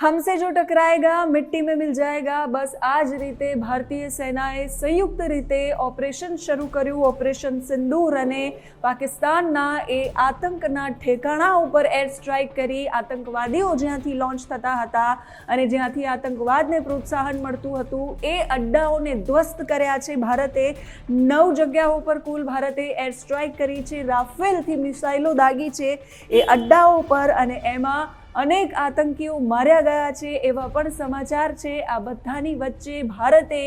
हमसे जो टकराएगा मिट्टी में मिल जाएगा। बस आज रीते भारतीय सेनाए संयुक्त रीते ऑपरेशन शुरू कर्યું, ऑपरेशन सिंदूर અને પાકિસ્તાનના એ આતંકના ઠેકાણા ઉપર એર સ્ટ્રાઇક કરી આતંકવાદીઓ જ્યાંથી લોન્ચ થતા હતા અને જ્યાંથી આતંકવાદને પ્રોત્સાહન મળતું હતું એ અડ્ડાઓને ધ્વસ્ત કર્યા છે ભારતે। 9 જગ્યાઓ પર કુલ ભારતે એર સ્ટ્રાઇક કરી છે, રાફેલથી મિસાઇલો દાગી છે એ અડ્ડાઓ પર અને એમાં अनेक आतंकीओ मार्या गया छे एवा पण समाचार छे। आ बधानी वच्चे भारते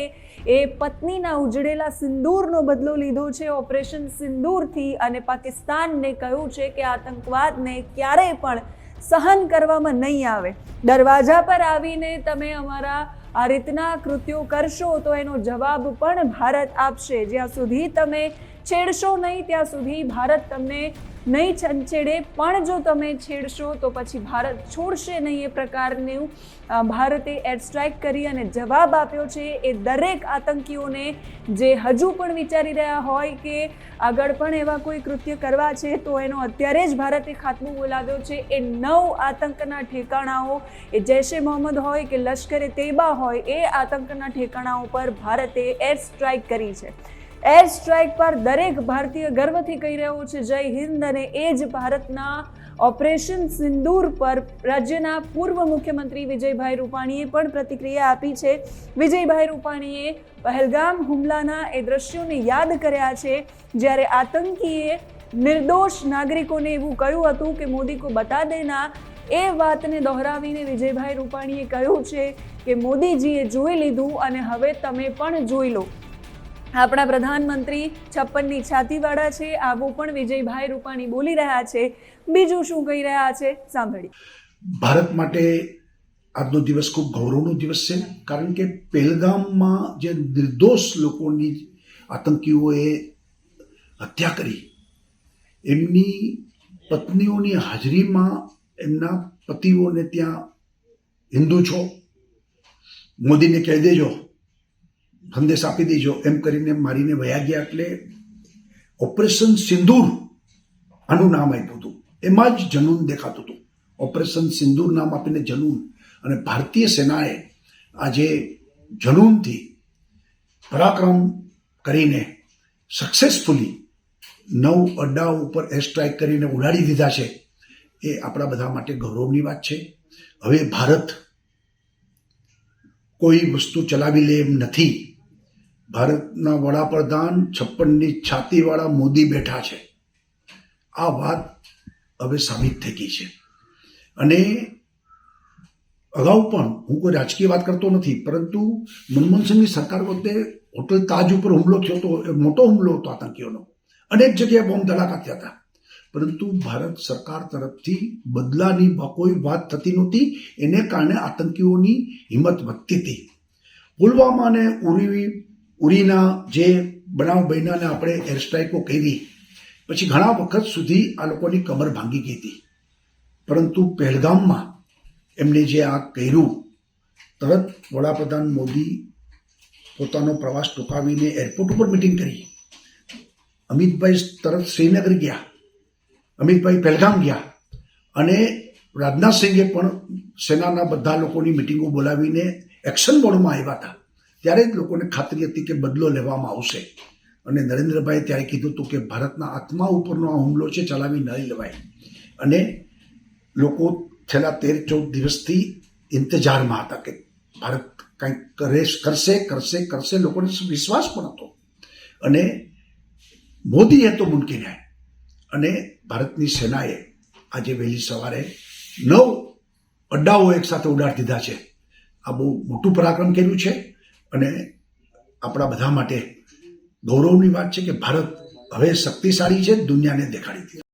ए पत्नीना उजड़ेला सिंदूरनो बदलो लीधो छे ऑपरेशन सिंदूरथी अने पाकिस्तानने कह्युं छे के आतंकवादने क्यारेय पण सहन करवामां नहीं आवे। दरवाजा पर आवीने तमे अमारा आ रीतना कृत्यो करशो तो एनो जवाब पण भारत आपशे। ज्यां सुधी तमे छेड़शो नहीं त्यां सुधी भारत तमने नहीं छंछेड़े, पण जो तमे छेड़शो तो पछी भारत छोड़शे नहीं। ए प्रकारनु भारते एर स्ट्राइक करी अने जवाब आप्यो छे ए दरेक आतंकीओने जे हजू पण विचारी रह्या होय के आगळ पण एवा कोई कृत्य करवा छे तो एनो अत्यारे ज भारते खात्मो बोलाव्यो छे। ए 9 आतंकना ठेकाणाओ ए जैशे मोहम्मद होय के लश्करे तैयबा होय ए आतंकना ठेकाणाओ पर भारते एर स्ट्राइक करी छे। एर स्ट्राइक पर दरेक भारतीय गर्वथी कही रह्यो छे जय हिंद। अने ए ज भारतना ऑपरेशन सिंदूर पर राज्यना पूर्व मुख्यमंत्री विजयभाई रूपाणीए पण प्रतिक्रिया आपी छे। विजयभाई रूपाणीए पहलगाम हुमलाना ए दृश्योने याद कर्या छे ज्यारे आतंकीए निर्दोष नागरिकोने एवुं कह्युं हतुं के मोदी को बता देना। ए वातने दोहरावीने विजयभाई रूपाणीए कह्युं छे के मोदीजीए जोई लीधुं अने हवे तमे पण जोई लो। આપણા પ્રધાનમંત્રી 56ની છાતીવાળા છે, આવું પણ વિજયભાઈ રૂપાણી બોલી રહ્યા છે। બીજું શું કહી રહ્યા છે સાંભળી। ભારત માટે આજનો દિવસ ખૂબ ગૌરવનો દિવસ છે, કારણ કે પહેલગામમાં જે નિર્દોષ લોકોની આતંકીઓએ હત્યા કરી એમની પત્નીઓની હાજરીમાં એમના પતિઓને ત્યાં હિન્દુ છો મોદીને કહી દેજો, સંદેશ આપી દેજો એમ કરીને મારીને વયા ગયા। એટલે ઓપરેશન સિંદૂર આનું નામ આપ્યું હતું, એમાં જ જનૂન દેખાતું હતું। ઓપરેશન સિંદૂર નામ આપીને જનૂન, અને ભારતીય સેનાએ આજે જનૂનથી પરાક્રમ કરીને સક્સેસફુલી 9 અડ્ડાઓ ઉપર એર સ્ટ્રાઇક કરીને ઉડાડી દીધા છે। એ આપણા બધા માટે ગૌરવની વાત છે। હવે ભારત કોઈ વસ્તુ ચલાવી લે એમ નથી। ભારતના વડાપ્રધાન 56ની છાતીવાળા મોદી બેઠા છે। આ વાત હવે સાબિત થઈ ગઈ છે। અને અગાઉ પણ હું કોઈ રાજકીય વાત કરતો નથી, પરંતુ મનમોહન સિંહની સરકાર વખતે હોટલ તાજ ઉપર હુમલો થયો હતો, એ મોટો હુમલો હતો આતંકીઓનો, અનેક જગ્યાએ બોમ્બ ધડાકા થયા હતા, પરંતુ ભારત સરકાર તરફથી બદલાની કોઈ વાત થતી નહોતી। એને કારણે આતંકીઓની હિંમત વધતી હતી। પુલવામા અને ઉરીના જે બનાવ બન્યાને આપણે એર સ્ટ્રાઇકો કરી પછી ઘણા વખત સુધી આ લોકોની કમર ભાંગી ગઈ હતી, પરંતુ પહેલગામમાં એમને જે આ કર્યું, તરત વડાપ્રધાન મોદી પોતાનો પ્રવાસ ટૂંકાવીને એરપોર્ટ ઉપર મિટિંગ કરી। અમિતભાઈ તરત શ્રીનગર ગયા, અમિતભાઈ પહેલગામ ગયા, અને રાજનાથ સિંહે પણ સેનાના બધા લોકોની મિટિંગો બોલાવીને એક્શન મોડમાં આવ્યા હતા। ત્યારે જ લોકોને ખાતરી હતી કે બદલો લેવામાં આવશે, અને નરેન્દ્રભાઈએ ત્યારે કીધું હતું કે ભારતના આત્મા ઉપરનો આ હુમલો છે, ચલાવી નહીં લેવાય। અને લોકો છેલ્લા 13-14 દિવસથી ઇંતજારમાં હતા કે ભારત કંઈક કરશે કરશે કરશે, લોકોને વિશ્વાસ પણ હતો। અને મોદીએ તો મુમકિન હૈ, અને ભારતની સેનાએ આજે વહેલી સવારે 9 અડ્ડાઓ એકસાથે ઉડાડી દીધા છે। આ બહુ મોટું પરાક્રમ કર્યું છે, અને આપણા બધા માટે ગૌરવની વાત છે કે ભારત હવે શક્તિશાળી છે, દુનિયાને દેખાડી દીધું।